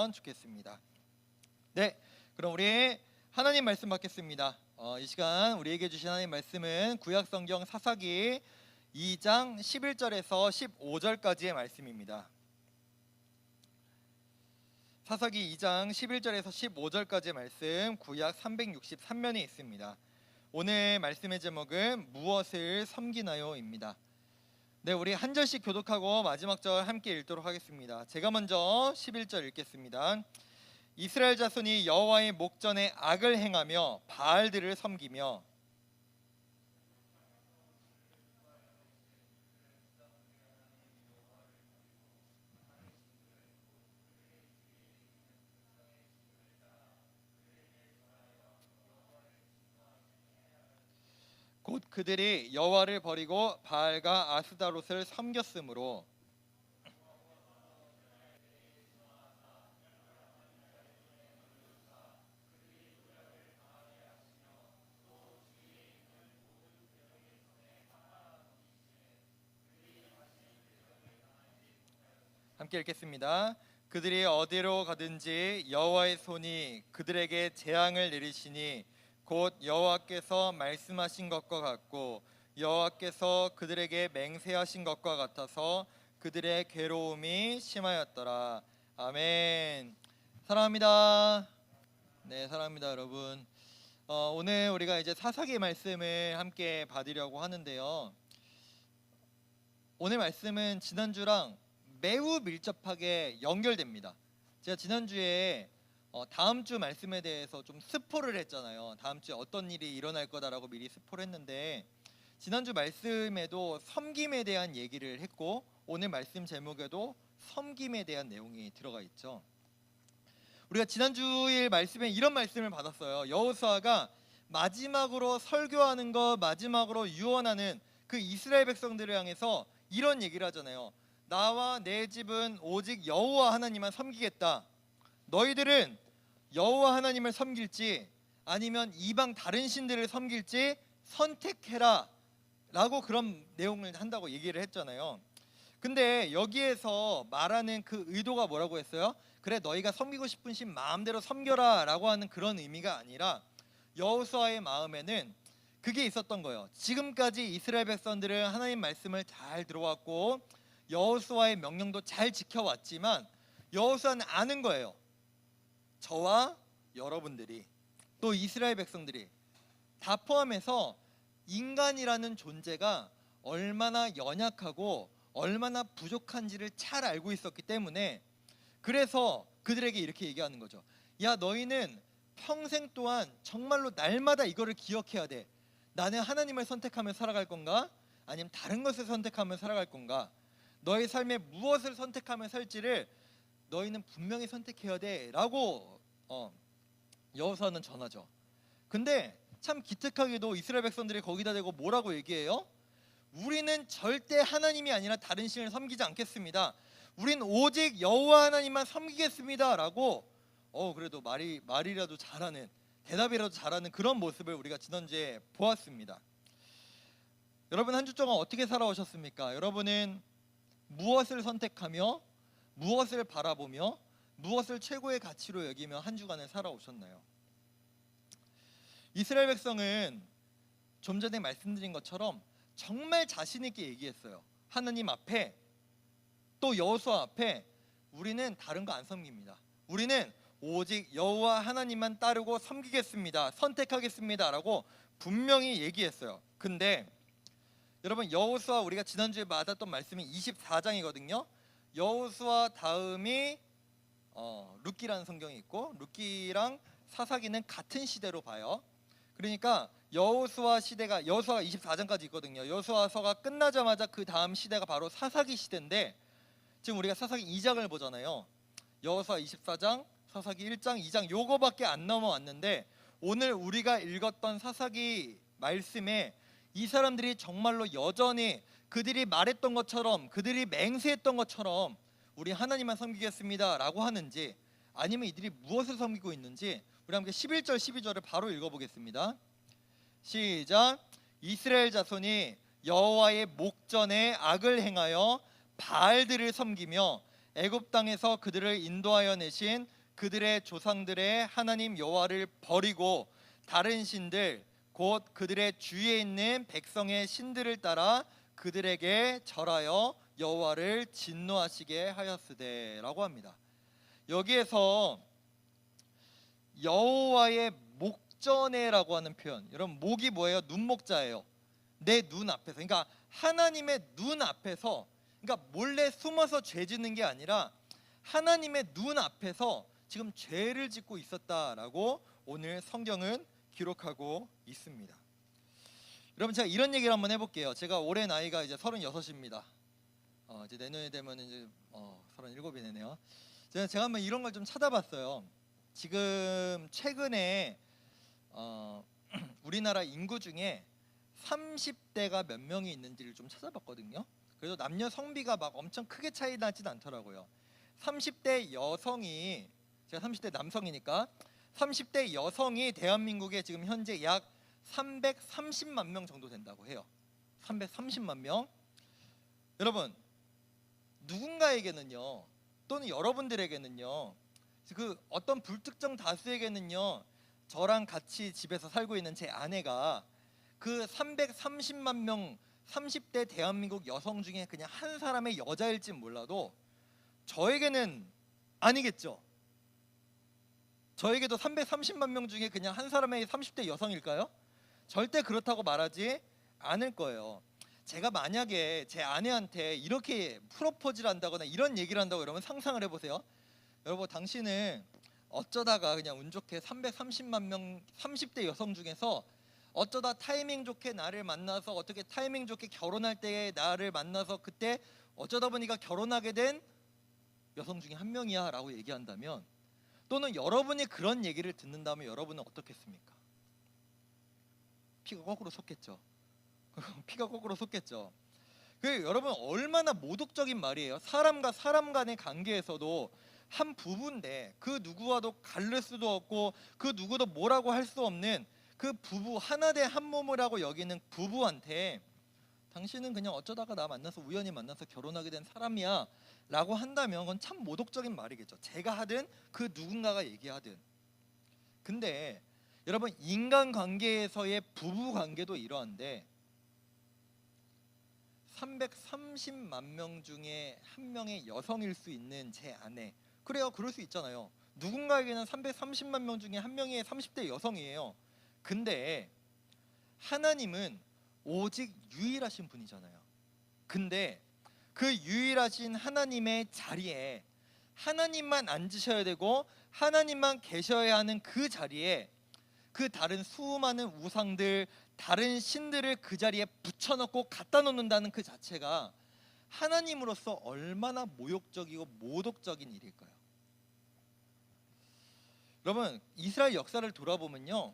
주시면 좋겠습니다. 네, 그럼 우리 하나님 말씀 받겠습니다. 이 시간 우리에게 주신 하나님 말씀은 구약성경 사사기 2장 11절에서 15절까지의 말씀입니다. 사사기 2장 11절에서 15절까지의 말씀, 구약 363면에 있습니다. 오늘 말씀의 제목은 무엇을 섬기나요입니다. 네, 우리 한 절씩 교독하고 마지막 절 함께 읽도록 하겠습니다. 제가 먼저 11절 읽겠습니다. 이스라엘 자손이 여호와의 목전에 악을 행하며 바알들을 섬기며 곧 그들이 여호와를 버리고 바알과 아스다롯을 섬겼으므로 함께 읽겠습니다. 그들이 어디로 가든지 여호와의 손이 그들에게 재앙을 내리시니 곧 여호와께서 말씀하신 것과 같고 여호와께서 그들에게 맹세하신 것과 같아서 그들의 괴로움이 심하였더라. 아멘. 사랑합니다. 네, 사랑합니다, 여러분. 오늘 우리가 이제 사사기 말씀을 함께 받으려고 하는데요. 오늘 말씀은 지난주랑 매우 밀접하게 연결됩니다. 제가 지난주에 다음 주 말씀에 대해서 좀 스포를 했잖아요. 다음 주에 어떤 일이 일어날 거다라고 미리 스포를 했는데 지난주 말씀에도 섬김에 대한 얘기를 했고 오늘 말씀 제목에도 섬김에 대한 내용이 들어가 있죠. 우리가 지난주일 말씀에 이런 말씀을 받았어요. 여호수아가 마지막으로 설교하는 것, 마지막으로 유언하는 그 이스라엘 백성들을 향해서 이런 얘기를 하잖아요. 나와 내 집은 오직 여호와 하나님만 섬기겠다. 너희들은 여호와 하나님을 섬길지 아니면 이방 다른 신들을 섬길지 선택해라 라고 그런 내용을 한다고 얘기를 했잖아요. 근데 여기에서 말하는 그 의도가 뭐라고 했어요? 그래, 너희가 섬기고 싶은 신 마음대로 섬겨라 라고 하는 그런 의미가 아니라 여호수아의 마음에는 그게 있었던 거예요. 지금까지 이스라엘 백성들은 하나님 말씀을 잘 들어왔고 여호수아의 명령도 잘 지켜왔지만 여호수아는 아는 거예요. 저와 여러분들이 또 이스라엘 백성들이 다 포함해서 인간이라는 존재가 얼마나 연약하고 얼마나 부족한지를 잘 알고 있었기 때문에 그래서 그들에게 이렇게 얘기하는 거죠. 야, 너희는 평생 동안 정말로 날마다 이거를 기억해야 돼. 나는 하나님을 선택하며 살아갈 건가? 아니면 다른 것을 선택하며 살아갈 건가? 너의 삶에 무엇을 선택하며 살지를 너희는 분명히 선택해야 돼 라고 여호수아는 전하죠. 근데 참 기특하게도 이스라엘 백성들이 거기다 대고 뭐라고 얘기해요? 우리는 절대 하나님이 아니라 다른 신을 섬기지 않겠습니다. 우린 오직 여호와 하나님만 섬기겠습니다 라고 그래도 말이라도 잘하는, 대답이라도 잘하는 그런 모습을 우리가 지난주에 보았습니다. 여러분, 한 주 동안 어떻게 살아오셨습니까? 여러분은 무엇을 선택하며 무엇을 바라보며 무엇을 최고의 가치로 여기며 한 주간을 살아오셨나요? 이스라엘 백성은 좀 전에 말씀드린 것처럼 정말 자신 있게 얘기했어요. 하나님 앞에 또 여호수아 앞에 우리는 다른 거 안 섬깁니다. 우리는 오직 여호와 하나님만 따르고 섬기겠습니다. 선택하겠습니다 라고 분명히 얘기했어요. 근데 여러분, 여호수아 우리가 지난주에 받았던 말씀이 24장이거든요. 여호수아 다음이 룻기라는 성경이 있고 룻기랑 사사기는 같은 시대로 봐요. 그러니까 여호수아 시대가 여호수아가 24장까지 있거든요. 여호수아서가 끝나자마자 그 다음 시대가 바로 사사기 시대인데 지금 우리가 사사기 2장을 보잖아요. 여호수아 24장, 사사기 1장, 2장 요거밖에 안 넘어왔는데 오늘 우리가 읽었던 사사기 말씀에 이 사람들이 정말로 여전히 그들이 말했던 것처럼 그들이 맹세했던 것처럼 우리 하나님만 섬기겠습니다 라고 하는지 아니면 이들이 무엇을 섬기고 있는지 우리 함께 11절 12절을 바로 읽어보겠습니다. 시작. 이스라엘 자손이 여호와의 목전에 악을 행하여 바알들을 섬기며 애굽 땅에서 그들을 인도하여 내신 그들의 조상들의 하나님 여호와를 버리고 다른 신들 곧 그들의 주위에 있는 백성의 신들을 따라 그들에게 절하여 여호와를 진노하시게 하였으되라고 합니다. 여기에서 여호와의 목전에라고 하는 표현, 여러분 목이 뭐예요? 눈목자예요. 내 눈 앞에서, 그러니까 하나님의 눈 앞에서, 그러니까 몰래 숨어서 죄 짓는 게 아니라 하나님의 눈 앞에서 지금 죄를 짓고 있었다라고 오늘 성경은 기록하고 있습니다. 여러분 제가 이런 얘기를 한번 해볼게요. 제가 올해 나이가 이제 36입니다. 이제 내년이 되면 이제 37이 되네요. 제가 한번 이런 걸 좀 찾아봤어요. 지금 최근에 우리나라 인구 중에 30대가 몇 명이 있는지를 좀 찾아봤거든요. 그래도 남녀 성비가 막 엄청 크게 차이 나진 않더라고요. 30대 여성이, 제가 30대 남성이니까 30대 여성이 대한민국에 지금 현재 약 330만 명 정도 된다고 해요. 330만 명. 여러분 누군가에게는요, 또는 여러분들에게는요, 그 어떤 불특정 다수에게는요, 저랑 같이 집에서 살고 있는 제 아내가 그 330만 명 30대 대한민국 여성 중에 그냥 한 사람의 여자일지 몰라도 저에게는 아니겠죠. 저에게도 330만 명 중에 그냥 한 사람의 30대 여성일까요? 절대 그렇다고 말하지 않을 거예요. 제가 만약에 제 아내한테 이렇게 프로포즈를 한다거나 이런 얘기를 한다고 여러분 상상을 해보세요. 여러분 당신은 어쩌다가 그냥 운 좋게 330만 명 30대 여성 중에서 어쩌다 타이밍 좋게 나를 만나서, 어떻게 타이밍 좋게 결혼할 때에 나를 만나서 그때 어쩌다 보니까 결혼하게 된 여성 중에 한 명이야 라고 얘기한다면, 또는 여러분이 그런 얘기를 듣는다면 여러분은 어떻겠습니까? 피가 거꾸로 솟겠죠. 피가 거꾸로 솟겠죠. 그 여러분 얼마나 모독적인 말이에요. 사람과 사람 간의 관계에서도 한 부부인데 그 누구와도 갈릴 수도 없고 그 누구도 뭐라고 할 수 없는 그 부부, 하나 돼 한 몸이라고 여기는 부부한테 당신은 그냥 어쩌다가 나 만나서 우연히 만나서 결혼하게 된 사람이야 라고 한다면 그건 참 모독적인 말이겠죠. 제가 하든 그 누군가가 얘기하든. 근데 여러분 인간관계에서의 부부관계도 이러한데 330만 명 중에 한 명의 여성일 수 있는 제 아내, 그래요, 그럴 수 있잖아요. 누군가에게는 330만 명 중에 한 명의 30대 여성이에요. 근데 하나님은 오직 유일하신 분이잖아요. 근데 그 유일하신 하나님의 자리에 하나님만 앉으셔야 되고 하나님만 계셔야 하는 그 자리에 그 다른 수많은 우상들, 다른 신들을 그 자리에 붙여놓고 갖다 놓는다는 그 자체가 하나님으로서 얼마나 모욕적이고 모독적인 일일까요? 여러분 이스라엘 역사를 돌아보면요,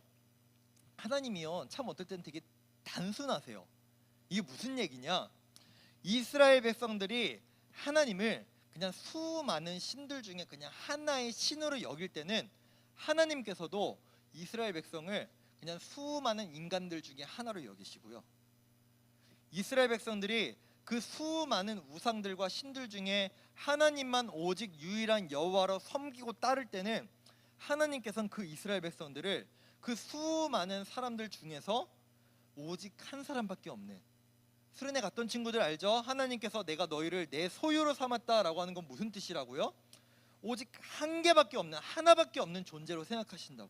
하나님이요 참 어떨 때는 되게 단순하세요. 이게 무슨 얘기냐? 이스라엘 백성들이 하나님을 그냥 수많은 신들 중에 그냥 하나의 신으로 여길 때는 하나님께서도 이스라엘 백성을 그냥 수많은 인간들 중에 하나로 여기시고요, 이스라엘 백성들이 그 수많은 우상들과 신들 중에 하나님만 오직 유일한 여호와로 섬기고 따를 때는 하나님께서는 그 이스라엘 백성들을 그 수많은 사람들 중에서 오직 한 사람밖에 없는, 수련회 갔던 친구들 알죠? 하나님께서 내가 너희를 내 소유로 삼았다라고 하는 건 무슨 뜻이라고요? 오직 한 개밖에 없는, 하나밖에 없는 존재로 생각하신다고.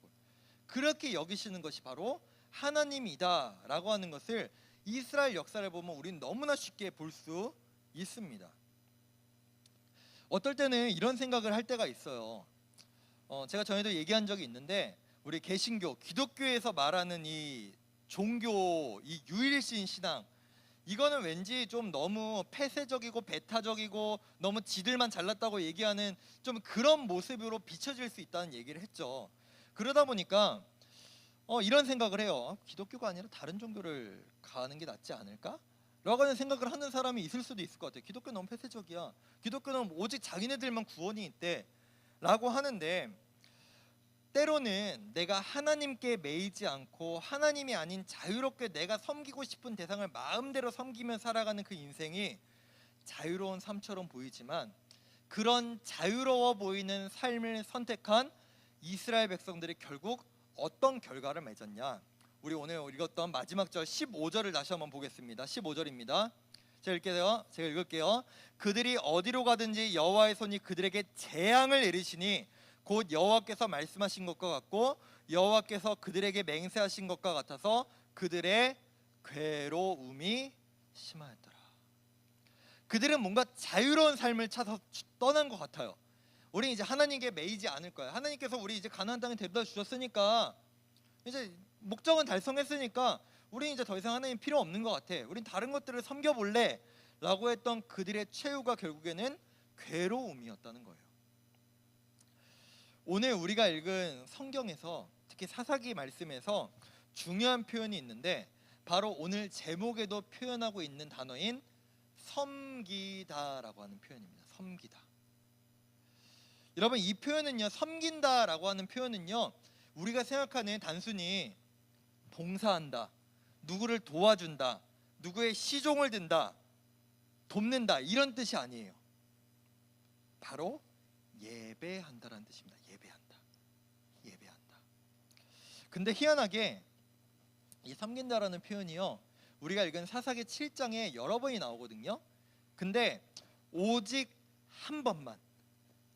그렇게 여기시는 것이 바로 하나님이다 라고 하는 것을 이스라엘 역사를 보면 우리는 너무나 쉽게 볼 수 있습니다. 어떨 때는 이런 생각을 할 때가 있어요. 제가 전에도 얘기한 적이 있는데 우리 개신교, 기독교에서 말하는 이 종교, 이 유일신 신앙, 이거는 왠지 좀 너무 폐쇄적이고 배타적이고 너무 지들만 잘났다고 얘기하는 좀 그런 모습으로 비춰질 수 있다는 얘기를 했죠. 그러다 보니까 이런 생각을 해요. 기독교가 아니라 다른 종교를 가는 게 낫지 않을까? 라고 하는 생각을 하는 사람이 있을 수도 있을 것 같아요. 기독교는 너무 폐쇄적이야, 기독교는 오직 자기네들만 구원이 있대 라고 하는데, 때로는 내가 하나님께 매이지 않고 하나님이 아닌 자유롭게 내가 섬기고 싶은 대상을 마음대로 섬기며 살아가는 그 인생이 자유로운 삶처럼 보이지만 그런 자유로워 보이는 삶을 선택한 이스라엘 백성들이 결국 어떤 결과를 맺었냐? 우리 오늘 읽었던 마지막 절 15절을 다시 한번 보겠습니다. 15절입니다. 제가 읽을게요. 그들이 어디로 가든지 여호와의 손이 그들에게 재앙을 내리시니 곧 여호와께서 말씀하신 것과 같고 여호와께서 그들에게 맹세하신 것과 같아서 그들의 괴로움이 심하였더라. 그들은 뭔가 자유로운 삶을 찾아서 떠난 것 같아요. 우리 이제 하나님께 매이지 않을 거야. 하나님께서 우리 이제 가나안 땅에 데려다 주셨으니까 이제 목적은 달성했으니까 우리 이제 더 이상 하나님 필요 없는 것 같아. 우린 다른 것들을 섬겨볼래 라고 했던 그들의 최후가 결국에는 괴로움이었다는 거예요. 오늘 우리가 읽은 성경에서 특히 사사기 말씀에서 중요한 표현이 있는데 바로 오늘 제목에도 표현하고 있는 단어인 섬기다라고 하는 표현입니다. 섬기다. 여러분, 이 표현은요, 섬긴다라고 하는 표현은요, 우리가 생각하는 단순히 봉사한다, 누구를 도와준다, 누구의 시종을 든다, 돕는다 이런 뜻이 아니에요. 바로 예배한다라는 뜻입니다. 예배한다. 근데 희한하게 이 섬긴다라는 표현이요, 우리가 읽은 사사기 7장에 여러 번이 나오거든요. 근데 오직 한 번만,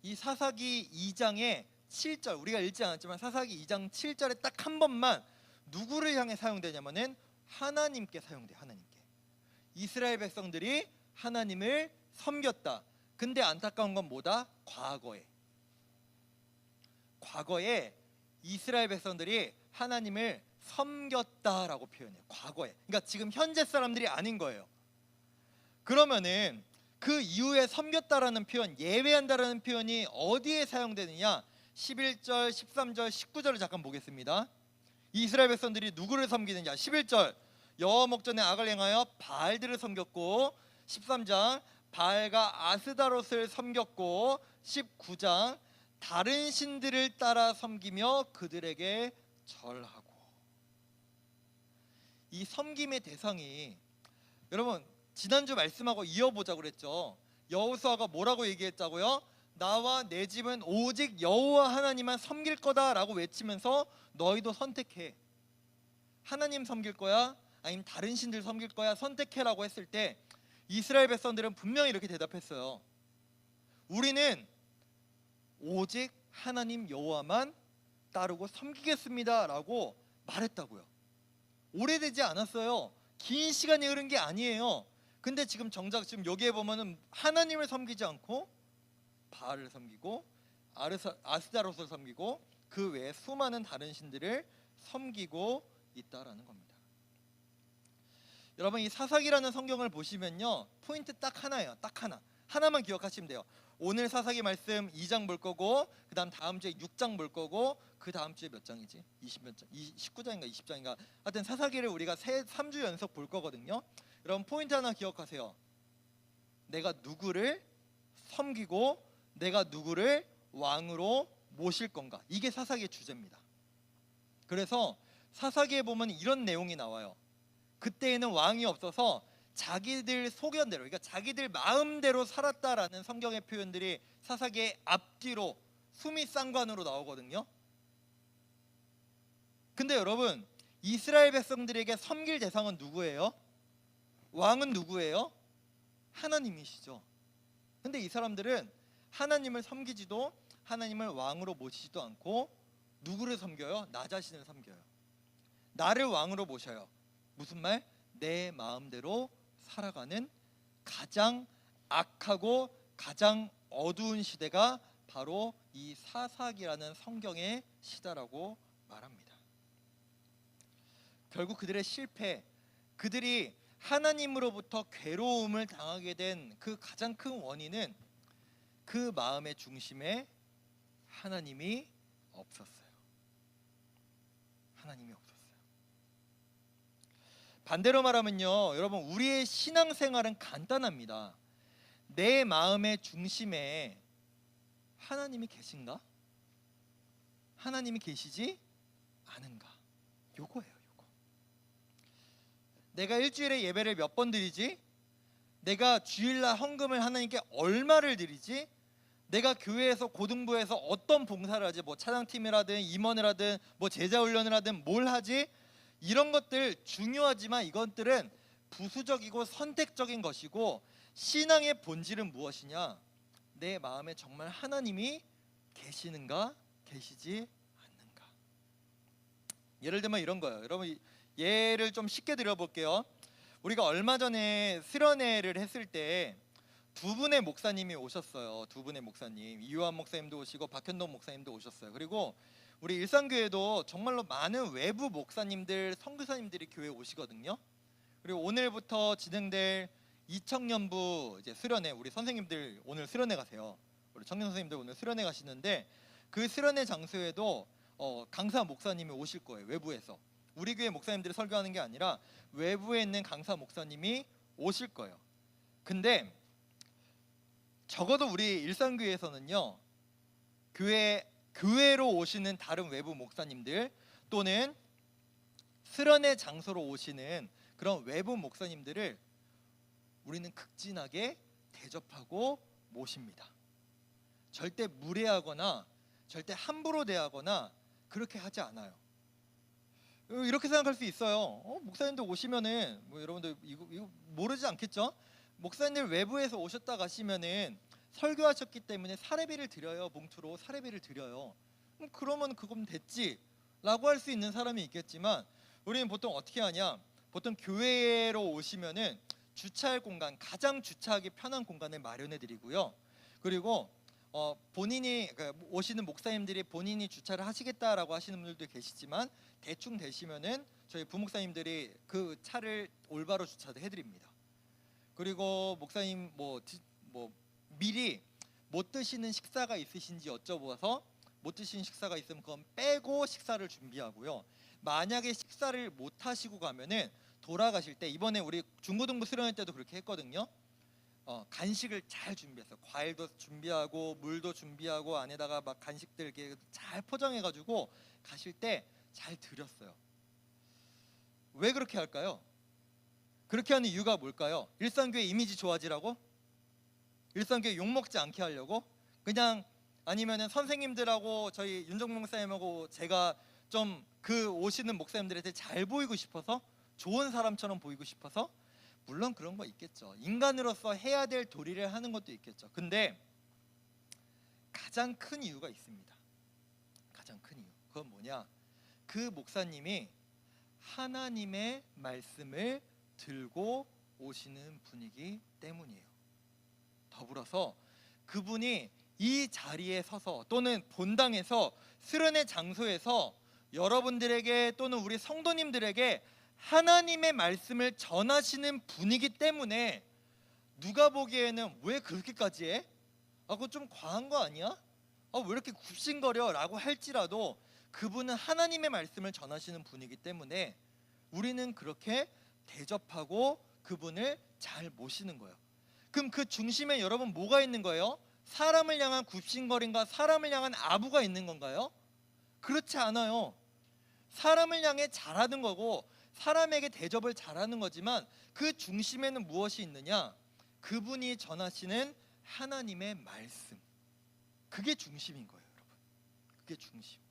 이 사사기 2장의 7절, 우리가 읽지 않았지만 사사기 2장 7절에 딱 한 번만 누구를 향해 사용되냐면은 하나님께 사용돼요. 하나님께. 이스라엘 백성들이 하나님을 섬겼다. 근데 안타까운 건 뭐다? 과거에 이스라엘 백성들이 하나님을 섬겼다라고 표현해요. 과거에. 그러니까 지금 현재 사람들이 아닌 거예요. 그러면은 그 이후에 섬겼다라는 표현, 예배한다라는 표현이 어디에 사용되느냐? 11절, 13절, 19절을 잠깐 보겠습니다. 이스라엘 백성들이 누구를 섬기느냐? 11절, 여호와 목전에 악을 행하여 바알들을 섬겼고, 13장 바알과 아스다롯을 섬겼고, 19장 다른 신들을 따라 섬기며 그들에게 절하고. 이 섬김의 대상이, 여러분 지난주 말씀하고 이어보자고 그랬죠. 여호수아가 뭐라고 얘기했자고요? 나와 내 집은 오직 여호와 하나님만 섬길 거다라고 외치면서 너희도 선택해. 하나님 섬길 거야? 아니면 다른 신들 섬길 거야? 선택해라고 했을 때 이스라엘 백성들은 분명히 이렇게 대답했어요. 우리는 오직 하나님 여호와만 따르고 섬기겠습니다라고 말했다고요. 오래되지 않았어요. 긴 시간이 흐른 게 아니에요. 근데 지금 정작 지금 여기에 보면은 하나님을 섬기지 않고 바알을 섬기고 아스다롯을 섬기고 그 외에 수많은 다른 신들을 섬기고 있다라는 겁니다. 여러분, 이 사사기라는 성경을 보시면요, 포인트 딱 하나예요. 딱 하나만 기억하시면 돼요. 오늘 사사기 말씀 2장 볼 거고, 그 다음 주에 6장 볼 거고, 그 다음 주에 몇 장이지? 20몇 장, 19장인가 20장인가. 하여튼 사사기를 우리가 3주 연속 볼 거거든요. 여러분, 포인트 하나 기억하세요. 내가 누구를 섬기고 내가 누구를 왕으로 모실 건가, 이게 사사기의 주제입니다. 그래서 사사기에 보면 이런 내용이 나와요. 그때에는 왕이 없어서 자기들 소견대로, 그러니까 자기들 마음대로 살았다라는 성경의 표현들이 사사기의 앞뒤로 수미상관으로 나오거든요. 근데 여러분, 이스라엘 백성들에게 섬길 대상은 누구예요? 왕은 누구예요? 하나님이시죠. 근데 이 사람들은 하나님을 섬기지도 하나님을 왕으로 모시지도 않고 누구를 섬겨요? 나 자신을 섬겨요. 나를 왕으로 모셔요. 무슨 말? 내 마음대로 살아가는 가장 악하고 가장 어두운 시대가 바로 이 사사기라는 성경의 시대라고 말합니다. 결국 그들의 실패, 그들이 하나님으로부터 괴로움을 당하게 된 그 가장 큰 원인은 그 마음의 중심에 하나님이 없었어요. 하나님이 없었어요. 반대로 말하면요, 여러분, 우리의 신앙생활은 간단합니다. 내 마음의 중심에 하나님이 계신가? 하나님이 계시지 않은가? 요거예요. 내가 일주일에 예배를 몇 번 드리지? 내가 주일날 헌금을 하나님께 얼마를 드리지? 내가 교회에서 고등부에서 어떤 봉사를 하지, 뭐 찬양팀을 하든 임원을 하든 뭐 제자 훈련을 하든 뭘 하지, 이런 것들 중요하지만 이것들은 부수적이고 선택적인 것이고, 신앙의 본질은 무엇이냐? 내 마음에 정말 하나님이 계시는가, 계시지 않는가. 예를 들면 이런 거예요. 여러분, 예를 좀 쉽게 드려볼게요. 우리가 얼마 전에 수련회를 했을 때 두 분의 목사님이 오셨어요. 두 분의 목사님, 이요한 목사님도 오시고 박현동 목사님도 오셨어요. 그리고 우리 일산교회도 정말로 많은 외부 목사님들, 선교사님들이 교회에 오시거든요. 그리고 오늘부터 진행될 2000년부 이제 수련회, 우리 선생님들 오늘 수련회 가세요. 우리 청년 선생님들 오늘 수련회 가시는데, 그 수련회 장소에도 강사 목사님이 오실 거예요. 외부에서. 우리 교회 목사님들이 설교하는 게 아니라 외부에 있는 강사 목사님이 오실 거예요. 근데 적어도 우리 일산교회에서는요, 교회로 오시는 다른 외부 목사님들 또는 수련회 장소로 오시는 그런 외부 목사님들을 우리는 극진하게 대접하고 모십니다. 절대 무례하거나 절대 함부로 대하거나 그렇게 하지 않아요. 이렇게 생각할 수 있어요. 목사님들 오시면은 뭐 여러분들 이거 모르지 않겠죠? 목사님들 외부에서 오셨다 가시면은 설교하셨기 때문에 사례비를 드려요. 봉투로 사례비를 드려요. 그러면 그건 됐지 라고 할 수 있는 사람이 있겠지만, 우리는 보통 어떻게 하냐, 보통 교회로 오시면은 주차할 공간, 가장 주차하기 편한 공간을 마련해 드리고요. 그리고 본인이 오시는 목사님들이 본인이 주차를 하시겠다라고 하시는 분들도 계시지만, 대충 되시면은 저희 부목사님들이 그 차를 올바로 주차도 해드립니다. 그리고 목사님 뭐 미리 못 드시는 식사가 있으신지 여쭤보아서 못 드시는 식사가 있으면 그건 빼고 식사를 준비하고요. 만약에 식사를 못 하시고 가면은 돌아가실 때, 이번에 우리 중고등부 수련회 때도 그렇게 했거든요. 간식을 잘 준비해서 과일도 준비하고 물도 준비하고 안에다가 막 간식들 이렇게 잘 포장해가지고 가실 때 잘 드렸어요. 왜 그렇게 할까요? 그렇게 하는 이유가 뭘까요? 일산교회 이미지 좋아지라고? 일산교회 욕먹지 않게 하려고? 그냥 아니면은 선생님들하고 저희 윤정목 목사님하고 제가 좀 그 오시는 목사님들한테 잘 보이고 싶어서, 좋은 사람처럼 보이고 싶어서? 물론 그런 거 있겠죠. 인간으로서 해야 될 도리를 하는 것도 있겠죠. 근데 가장 큰 이유가 있습니다. 가장 큰 이유. 그건 뭐냐? 그 목사님이 하나님의 말씀을 들고 오시는 분이기 때문이에요. 더불어서 그분이 이 자리에 서서 또는 본당에서 수련회 장소에서 여러분들에게 또는 우리 성도님들에게 하나님의 말씀을 전하시는 분이기 때문에, 누가 보기에는 왜 그렇게까지 해? 그거 좀 과한 거 아니야? 왜 이렇게 굽신거려? 라고 할지라도 그분은 하나님의 말씀을 전하시는 분이기 때문에 우리는 그렇게 대접하고 그분을 잘 모시는 거예요. 그럼 그 중심에 여러분 뭐가 있는 거예요? 사람을 향한 굽신거림과 사람을 향한 아부가 있는 건가요? 그렇지 않아요. 사람을 향해 잘하는 거고 사람에게 대접을 잘하는 거지만, 그 중심에는 무엇이 있느냐? 그분이 전하시는 하나님의 말씀, 그게 중심인 거예요, 여러분. 그게 중심.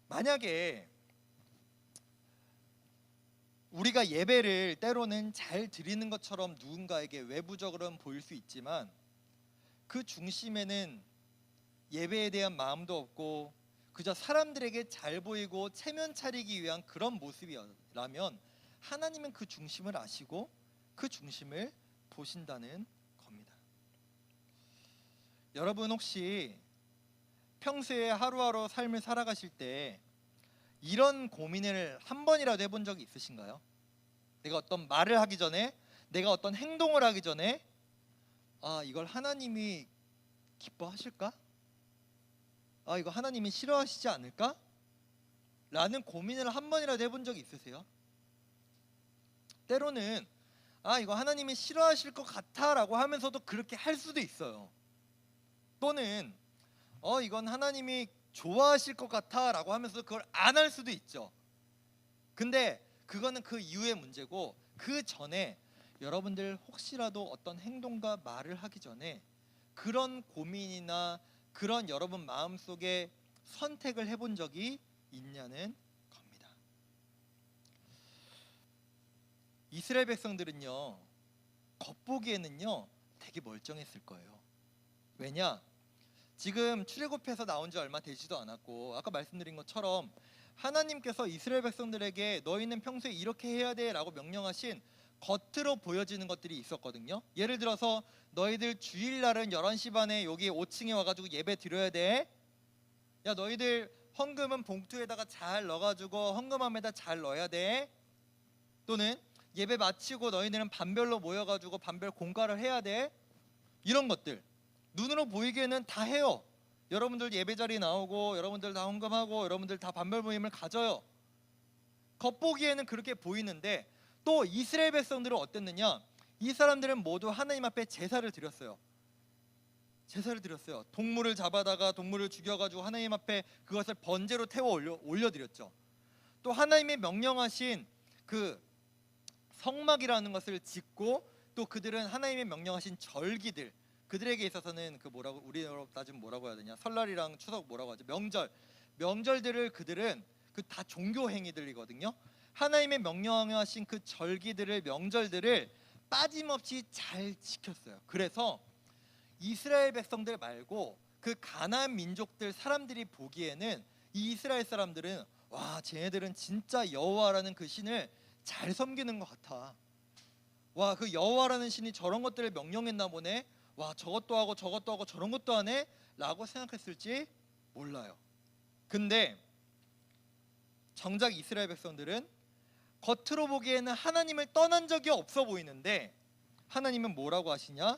만약에 우리가 예배를 때로는 잘 드리는 것처럼 누군가에게 외부적으로는 보일 수 있지만, 그 중심에는 예배에 대한 마음도 없고 그저 사람들에게 잘 보이고 체면 차리기 위한 그런 모습이라면, 하나님은 그 중심을 아시고 그 중심을 보신다는 겁니다. 여러분 혹시 평소에 하루하루 삶을 살아가실 때 이런 고민을 한 번이라도 해본 적이 있으신가요? 내가 어떤 말을 하기 전에, 내가 어떤 행동을 하기 전에, 이걸 하나님이 기뻐하실까? 이거 하나님이 싫어하시지 않을까? 라는 고민을 한 번이라도 해본 적이 있으세요? 때로는 이거 하나님이 싫어하실 것 같아 라고 하면서도 그렇게 할 수도 있어요. 또는 이건 하나님이 좋아하실 것 같아 라고 하면서 그걸 안 할 수도 있죠. 근데 그거는 그 이후의 문제고, 그 전에 여러분들 혹시라도 어떤 행동과 말을 하기 전에 그런 고민이나 그런 여러분 마음속에 선택을 해본 적이 있냐는 겁니다. 이스라엘 백성들은요, 겉보기에는요 되게 멀쩡했을 거예요. 왜냐? 지금 출애굽해서 나온 지 얼마 되지도 않았고, 아까 말씀드린 것처럼 하나님께서 이스라엘 백성들에게 너희는 평소에 이렇게 해야 돼 라고 명령하신 겉으로 보여지는 것들이 있었거든요. 예를 들어서 너희들 주일날은 11시 반에 여기 5층에 와가지고 예배 드려야 돼. 야, 너희들 헌금은 봉투에다가 잘 넣어가지고 헌금함에다 잘 넣어야 돼. 또는 예배 마치고 너희들은 반별로 모여가지고 반별 공과를 해야 돼. 이런 것들 눈으로 보이기에는 다 해요. 여러분들 예배 자리 나오고, 여러분들 다 헌금하고, 여러분들 다 반별 모임을 가져요. 겉보기에는 그렇게 보이는데, 또 이스라엘 백성들은 어땠느냐? 이 사람들은 모두 하나님 앞에 제사를 드렸어요. 제사를 드렸어요. 동물을 잡아다가 동물을 죽여가지고 하나님 앞에 그것을 번제로 태워 올려드렸죠. 또 하나님의 명령하신 그 성막이라는 것을 짓고, 또 그들은 하나님의 명령하신 절기들, 그들에게 있어서는 그 뭐라고, 우리나라로 따지면 뭐라고 해야 되냐, 설날이랑 추석 뭐라고 하죠, 명절들을 그들은 그 다 종교 행위들이거든요. 하나님의 명령하신 그 절기들을, 명절들을 빠짐없이 잘 지켰어요. 그래서 이스라엘 백성들 말고 그 가나안 민족들 사람들이 보기에는 이 이스라엘 사람들은, 와, 쟤네들은 진짜 여호와라는 그 신을 잘 섬기는 것 같아. 와, 그 여호와라는 신이 저런 것들을 명령했나 보네. 와, 저것도 하고 저것도 하고 저런 것도 하네 라고 생각했을지 몰라요. 근데 정작 이스라엘 백성들은 겉으로 보기에는 하나님을 떠난 적이 없어 보이는데, 하나님은 뭐라고 하시냐?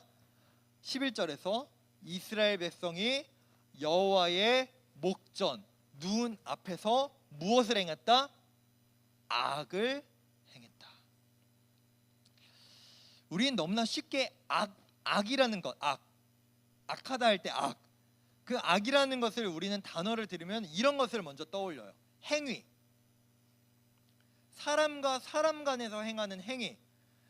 11절에서 이스라엘 백성이 여호와의 목전, 눈 앞에서 무엇을 행했다? 악을 행했다. 우리는 너무나 쉽게 악이라는 것, 악하다 할 때 악, 그 악이라는 것을 우리는 단어를 들으면 이런 것을 먼저 떠올려요. 행위, 사람과 사람 간에서 행하는 행위.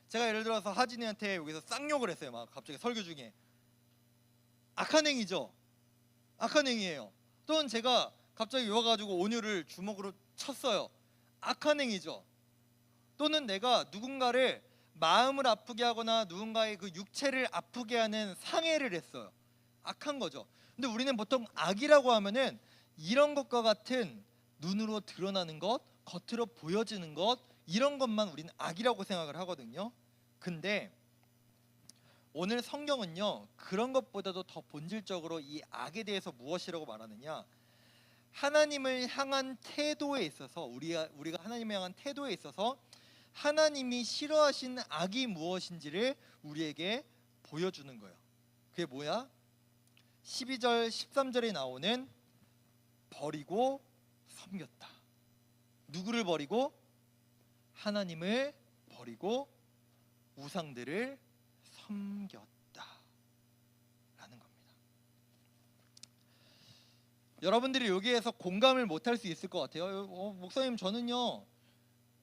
제가 예를 들어서 하진이한테 여기서 쌍욕을 했어요. 막 갑자기 설교 중에. 악한 행위죠. 악한 행위예요. 또는 제가 갑자기 와가지고 온유를 주먹으로 쳤어요. 악한 행위죠. 또는 내가 누군가를 마음을 아프게 하거나 누군가의 그 육체를 아프게 하는 상해를 했어요. 악한 거죠. 근데 우리는 보통 악이라고 하면은 이런 것과 같은 눈으로 드러나는 것, 겉으로 보여지는 것, 이런 것만 우리는 악이라고 생각을 하거든요. 근데 오늘 성경은요, 그런 것보다도 더 본질적으로 이 악에 대해서 무엇이라고 말하느냐, 하나님을 향한 태도에 있어서, 우리가 하나님을 향한 태도에 있어서 하나님이 싫어하신 악이 무엇인지를 우리에게 보여주는 거예요. 그게 뭐야? 12절 13절에 나오는 버리고 섬겼다. 누구를 버리고? 하나님을 버리고 우상들을 섬겼다 라는 겁니다. 여러분들이 여기에서 공감을 못할 수 있을 것 같아요. 목사님, 저는요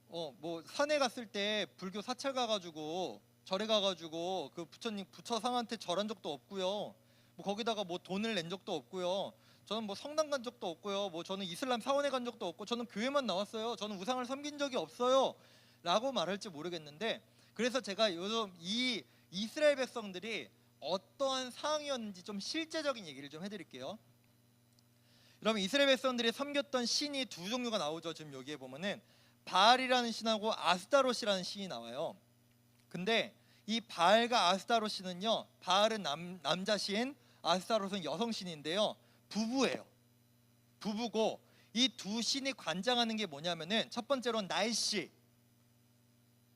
뭐 산에 갔을 때 불교 사찰 가가지고 절에 가가지고 그 부처님, 부처상한테 절한 적도 없고요, 뭐 거기다가 뭐 돈을 낸 적도 없고요, 저는 뭐 성당 간 적도 없고요, 뭐 저는 이슬람 사원에 간 적도 없고, 저는 교회만 나왔어요, 저는 우상을 섬긴 적이 없어요 라고 말할지 모르겠는데, 그래서 제가 요즘 이 이스라엘 백성들이 어떠한 상황이었는지 좀 실제적인 얘기를 좀 해드릴게요. 여러분, 이스라엘 백성들이 섬겼던 신이 두 종류가 나오죠. 지금 여기에 보면은 바알이라는 신하고 아스타롯이라는 신이 나와요. 근데 이 바알과 아스타롯 신은요, 바알은 남자 신, 아스타롯은 여성 신인데요, 부부예요. 부부고, 이 두 신이 관장하는 게 뭐냐면은, 첫 번째로는 날씨,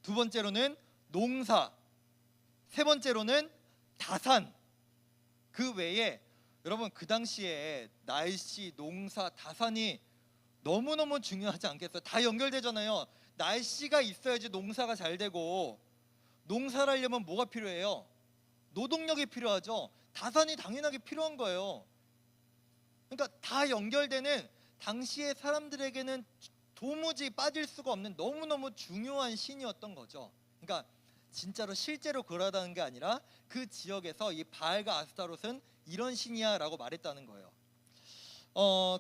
두 번째로는 농사, 세 번째로는 다산. 그 외에 여러분, 그 당시에 날씨, 농사, 다산이 너무너무 중요하지 않겠어요? 다 연결되잖아요. 날씨가 있어야지 농사가 잘 되고, 농사를 하려면 뭐가 필요해요? 노동력이 필요하죠. 다산이 당연하게 필요한 거예요. 그러니까 다 연결되는, 당시의 사람들에게는 도무지 빠질 수가 없는 너무너무 중요한 신이었던 거죠. 그러니까 진짜로 실제로 그러다는 게 아니라 그 지역에서 이 바알과 아스타롯은 이런 신이야라고 말했다는 거예요.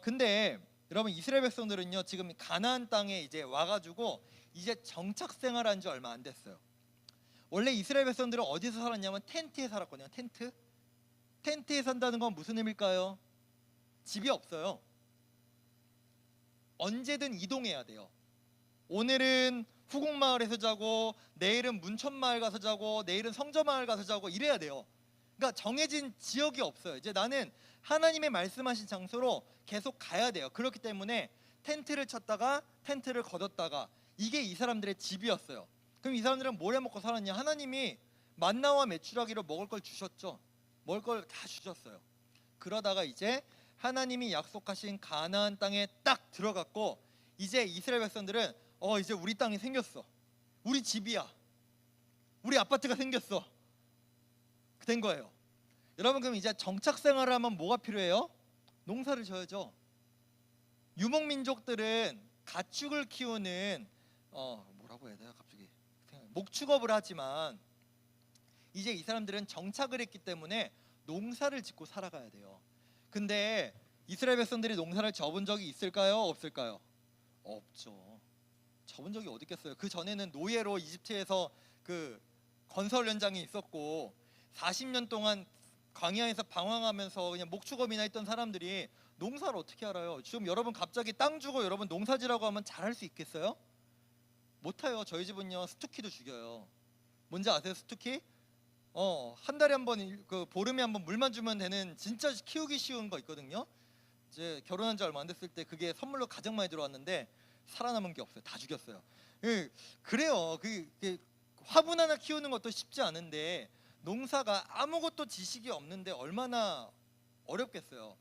근데 여러분 이스라엘 백성들은요 지금 가나안 땅에 이제 와가지고 이제 정착 생활한 지 얼마 안 됐어요. 원래 이스라엘 백성들은 어디서 살았냐면 텐트에 살았거든요. 텐트에 산다는 건 무슨 의미일까요? 집이 없어요. 언제든 이동해야 돼요. 오늘은 후곡마을에서 자고, 내일은 문천마을 가서 자고, 내일은 성저마을 가서 자고 이래야 돼요. 그러니까 정해진 지역이 없어요. 이제 나는 하나님의 말씀하신 장소로 계속 가야 돼요. 그렇기 때문에 텐트를 쳤다가 텐트를 걷었다가 이게 이 사람들의 집이었어요. 그럼 이 사람들은 뭘 해먹고 살았냐? 하나님이 만나와 메추라기로 먹을 걸 주셨죠. 먹을 걸 다 주셨어요. 그러다가 이제 하나님이 약속하신 가나안 땅에 딱 들어갔고 이제 이스라엘 백성들은 이제 우리 땅이 생겼어. 우리 집이야. 우리 아파트가 생겼어. 된 거예요. 여러분 그럼 이제 정착 생활을 하면 뭐가 필요해요? 농사를 져야죠. 유목민족들은 가축을 키우는 뭐라고 해야 돼요? 갑자기 목축업을 하지만 이제 이 사람들은 정착을 했기 때문에 농사를 짓고 살아가야 돼요. 근데 이스라엘 백성들이 농사를 져본 적이 있을까요? 없을까요? 없죠. 져본 적이 어디 있겠어요. 그 전에는 노예로 이집트에서 그 건설 현장이 있었고 40년 동안 광야에서 방황하면서 그냥 목축업이나 했던 사람들이 농사를 어떻게 알아요? 지금 여러분 갑자기 땅 주고 여러분 농사지라고 하면 잘할 수 있겠어요? 못해요. 저희 집은요 스투키도 죽여요. 뭔지 아세요? 스투키? 한 달에 한 번, 그 보름에 한 번 물만 주면 되는 진짜 키우기 쉬운 거 있거든요. 이제 결혼한 지 얼마 안 됐을 때 그게 선물로 가장 많이 들어왔는데 살아남은 게 없어요. 다 죽였어요. 그래요. 화분 하나 키우는 것도 쉽지 않은데 농사가 아무것도 지식이 없는데 얼마나 어렵겠어요.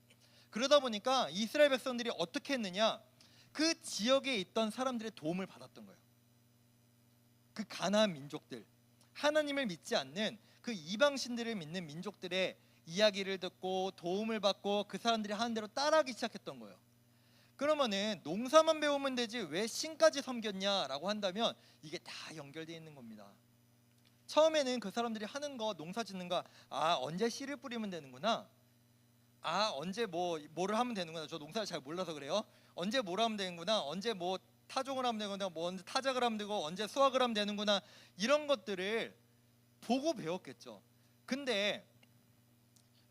그러다 보니까 이스라엘 백성들이 어떻게 했느냐? 그 지역에 있던 사람들의 도움을 받았던 거예요. 그 가나안 민족들, 하나님을 믿지 않는 그 이방신들을 믿는 민족들의 이야기를 듣고 도움을 받고 그 사람들이 하는 대로 따라하기 시작했던 거예요. 그러면은 농사만 배우면 되지 왜 신까지 섬겼냐라고 한다면 이게 다 연결되어 있는 겁니다. 처음에는 그 사람들이 하는 거, 농사 짓는 거, 언제 씨를 뿌리면 되는구나, 언제 뭐를 하면 되는구나. 저 농사를 잘 몰라서 그래요. 언제 뭘 하면 되는구나, 언제 뭐 타종을 하면 되는구나, 언제 타작을 하면 되고, 언제 수확을 하면 되는구나, 이런 것들을 보고 배웠겠죠. 근데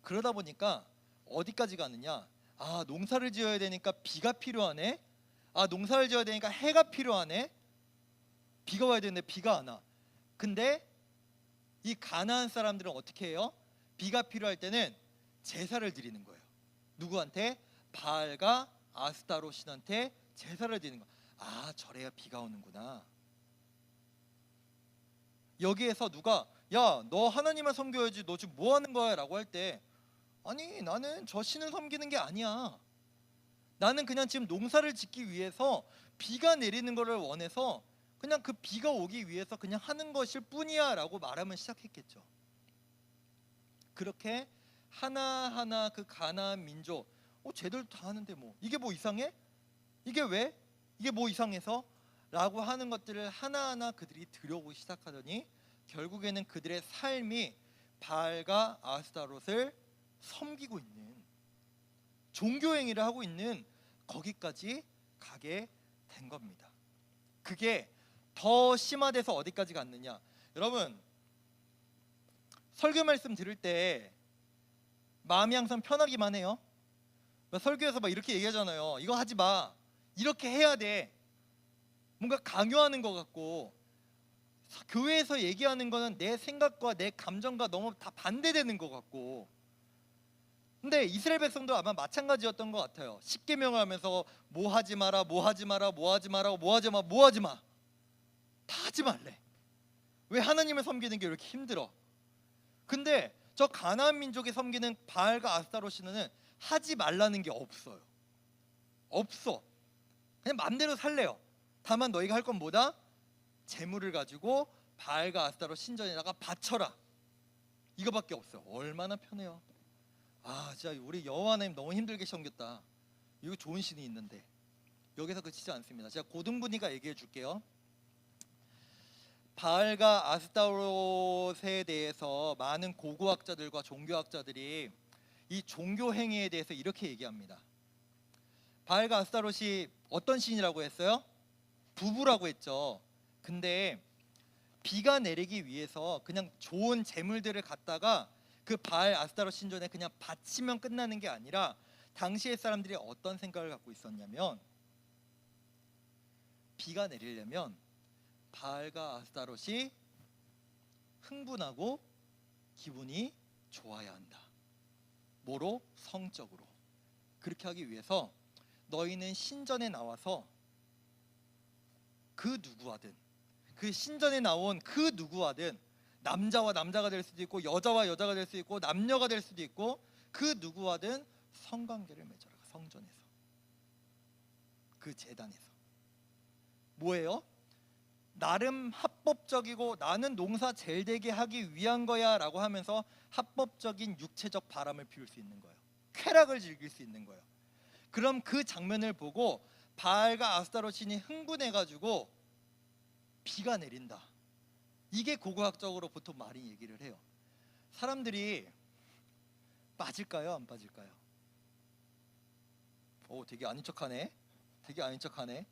그러다 보니까 어디까지 가느냐? 농사를 지어야 되니까 비가 필요하네. 농사를 지어야 되니까 해가 필요하네. 비가 와야 되는데 비가 안 와. 근데 이 가나안 사람들은 어떻게 해요? 비가 필요할 때는 제사를 드리는 거예요. 누구한테? 바알과 아스타롯 신한테 제사를 드리는 거예요. 저래야 비가 오는구나. 여기에서 누가 야, 너 하나님을 섬겨야지, 너 지금 뭐 하는 거야? 라고 할 때, 아니 나는 저 신을 섬기는 게 아니야. 나는 그냥 지금 농사를 짓기 위해서 비가 내리는 것을 원해서 그냥 그 비가 오기 위해서 그냥 하는 것일 뿐이야 라고 말하면 시작했겠죠. 그렇게 하나하나 그 가나안 민족, 쟤들 다 하는데 뭐 이게 뭐 이상해? 이게 왜? 이게 뭐 이상해서? 라고 하는 것들을 하나하나 그들이 들여오기 시작하더니 결국에는 그들의 삶이 바알과 아스타롯을 섬기고 있는, 종교 행위를 하고 있는 거기까지 가게 된 겁니다. 그게 더 심화돼서 어디까지 갔느냐? 여러분 설교 말씀 들을 때 마음이 항상 편하기만 해요. 설교에서 막 이렇게 얘기하잖아요. 이거 하지 마, 이렇게 해야 돼. 뭔가 강요하는 것 같고, 교회에서 얘기하는 거는 내 생각과 내 감정과 너무 다 반대되는 것 같고. 근데 이스라엘 백성도 아마 마찬가지였던 것 같아요. 십계명을 하면서 뭐 하지 마라, 뭐 하지 마라, 뭐 하지 마라, 뭐 하지 마, 뭐 하지 마, 다 하지 말래. 왜 하나님을 섬기는 게 이렇게 힘들어? 근데 저 가나안 민족이 섬기는 바알과 아스타롯은 하지 말라는 게 없어요. 없어. 그냥 마음대로 살래요. 다만 너희가 할 건 뭐다? 재물을 가지고 바알과 아스타롯 신전에다가 바쳐라. 이거밖에 없어요. 얼마나 편해요. 진짜 우리 여호와 하나님 너무 힘들게 섬겼다. 이거 좋은 신이 있는데. 여기서 그치지 않습니다. 제가 고등분이가 얘기해 줄게요. 바알과 아스타롯에 대해서 많은 고고학자들과 종교학자들이 이 종교 행위에 대해서 이렇게 얘기합니다. 바알과 아스타롯이 어떤 신이라고 했어요? 부부라고 했죠. 근데 비가 내리기 위해서 그냥 좋은 재물들을 갖다가 그 바알 아스타롯 신전에 그냥 바치면 끝나는 게 아니라 당시의 사람들이 어떤 생각을 갖고 있었냐면, 비가 내리려면 바알과 아스타롯이 흥분하고 기분이 좋아야 한다. 뭐로? 성적으로. 그렇게 하기 위해서 너희는 신전에 나와서 그 누구와든, 그 신전에 나온 그 누구와든, 남자와 남자가 될 수도 있고 여자와 여자가 될 수도 있고 남녀가 될 수도 있고 그 누구와든 성관계를 맺어라. 성전에서, 그 제단에서. 뭐예요? 나름 합법적이고 나는 농사 잘 되게 하기 위한 거야 라고 하면서 합법적인 육체적 바람을 피울 수 있는 거예요. 쾌락을 즐길 수 있는 거예요. 그럼 그 장면을 보고 바알과 아스타롯이 흥분해가지고 비가 내린다. 이게 고고학적으로 보통 많이 얘기를 해요. 사람들이 빠질까요? 안 빠질까요? 오, 되게 아닌 척하네. 되게 아닌 척하네.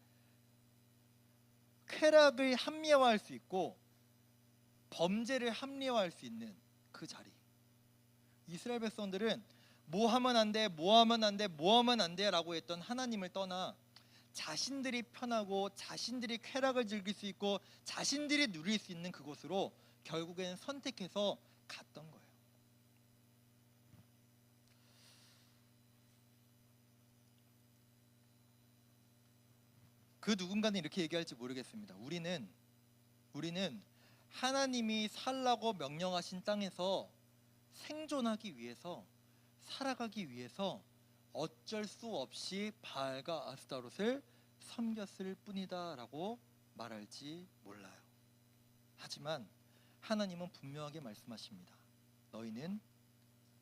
쾌락을 합리화할 수 있고 범죄를 합리화할 수 있는 그 자리. 이스라엘 백성들은 뭐 하면 안 돼, 뭐 하면 안 돼, 뭐 하면 안 돼 라고 했던 하나님을 떠나 자신들이 편하고 자신들이 쾌락을 즐길 수 있고 자신들이 누릴 수 있는 그곳으로 결국엔 선택해서 갔던 거예요. 그 누군가는 이렇게 얘기할지 모르겠습니다. 우리는 하나님이 살라고 명령하신 땅에서 생존하기 위해서, 살아가기 위해서 어쩔 수 없이 바알과 아스타롯을 섬겼을 뿐이다 라고 말할지 몰라요. 하지만 하나님은 분명하게 말씀하십니다. 너희는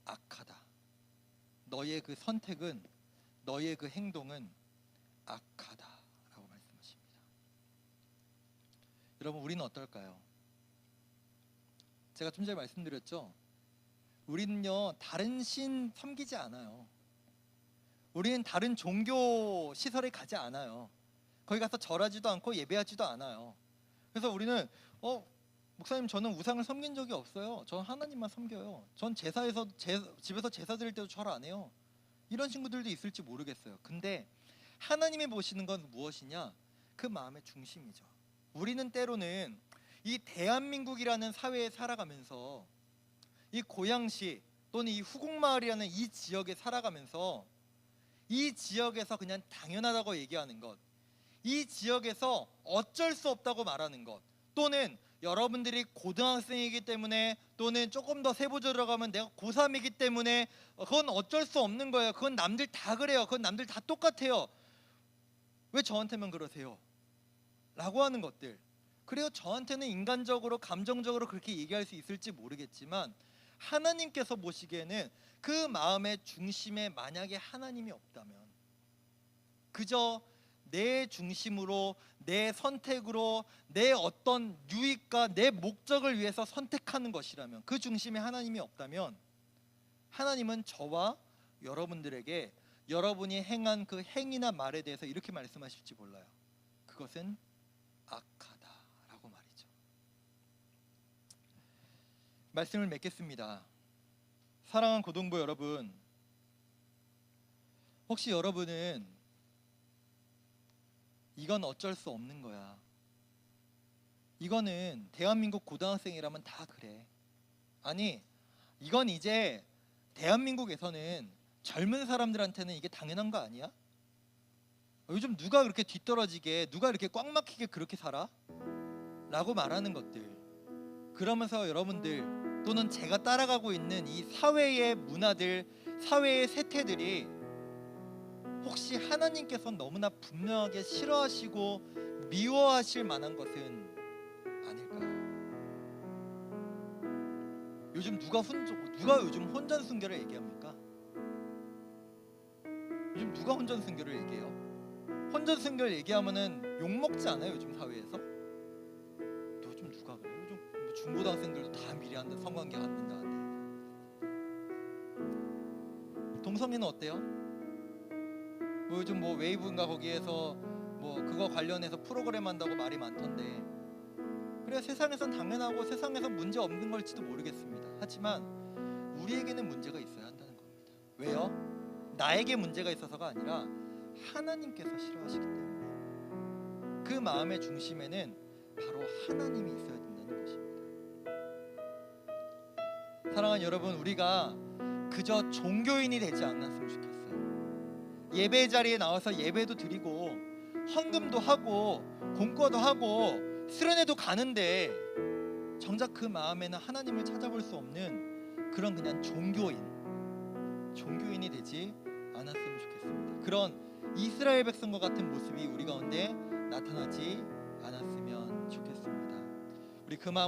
악하다. 너희의 그 선택은, 너희의 그 행동은 악하다 라고 말씀하십니다. 여러분, 우리는 어떨까요? 제가 좀 전에 말씀드렸죠. 우리는요, 다른 신 섬기지 않아요. 우리는 다른 종교 시설에 가지 않아요. 거기 가서 절하지도 않고 예배하지도 않아요. 그래서 우리는 목사님, 저는 우상을 섬긴 적이 없어요. 전 하나님만 섬겨요. 전 집에서 제사 드릴 때도 절 안 해요. 이런 친구들도 있을지 모르겠어요. 근데 하나님이 보시는 건 무엇이냐? 그 마음의 중심이죠. 우리는 때로는 이 대한민국이라는 사회에 살아가면서, 이 고양시 또는 이 후곡마을이라는 이 지역에 살아가면서 이 지역에서 그냥 당연하다고 얘기하는 것, 이 지역에서 어쩔 수 없다고 말하는 것, 또는 여러분들이 고등학생이기 때문에, 또는 조금 더 세부 들어가면 내가 고3이기 때문에 그건 어쩔 수 없는 거예요. 그건 남들 다 그래요. 그건 남들 다 똑같아요. 왜 저한테만 그러세요? 라고 하는 것들. 그래요, 저한테는 인간적으로 감정적으로 그렇게 얘기할 수 있을지 모르겠지만 하나님께서 보시기에는 그 마음의 중심에 만약에 하나님이 없다면, 그저 내 중심으로, 내 선택으로, 내 어떤 유익과 내 목적을 위해서 선택하는 것이라면, 그 중심에 하나님이 없다면 하나님은 저와 여러분들에게 여러분이 행한 그 행위나 말에 대해서 이렇게 말씀하실지 몰라요. 그것은 악하다라고 말이죠. 말씀을 맺겠습니다. 사랑하는 고등부 여러분, 혹시 여러분은 이건 어쩔 수 없는 거야, 이거는 대한민국 고등학생이라면 다 그래, 아니 이건 이제 대한민국에서는 젊은 사람들한테는 이게 당연한 거 아니야? 요즘 누가 그렇게 뒤떨어지게, 누가 이렇게 꽉 막히게 그렇게 살아? 라고 말하는 것들, 그러면서 여러분들 또는 제가 따라가고 있는 이 사회의 문화들, 사회의 세태들이 혹시 하나님께서 너무나 분명하게 싫어하시고 미워하실 만한 것은 아닐까요? 요즘 누가 요즘 혼전순결을 얘기합니까? 요즘 누가 혼전순결을 얘기해요? 혼전순결 얘기하면은 욕먹지 않아요? 요즘 사회에서? 요즘 누가 그래요? 중고등학생들도 다 미리 한다. 성관계 갖는다는데. 동성애는 어때요? 뭐 요즘 뭐 웨이브인가 거기에서 뭐 그거 관련해서 프로그램 한다고 말이 많던데. 그래 세상에선 당연하고 세상에선 문제 없는 걸지도 모르겠습니다. 하지만 우리에게는 문제가 있어야 한다는 겁니다. 왜요? 나에게 문제가 있어서가 아니라 하나님께서 싫어하시기 때문에. 그 마음의 중심에는 바로 하나님이 있어야 된다는 것입니다. 사랑하는 여러분, 우리가 그저 종교인이 되지 않았으면 좋겠어요. 예배 자리에 나와서 예배도 드리고 헌금도 하고 공과도 하고 수련회도 가는데 정작 그 마음에는 하나님을 찾아볼 수 없는 그런 그냥 종교인이 되지 않았으면 좋겠습니다. 그런 이스라엘 백성과 같은 모습이 우리 가운데 나타나지 않았으면 좋겠습니다. 우리 그 마음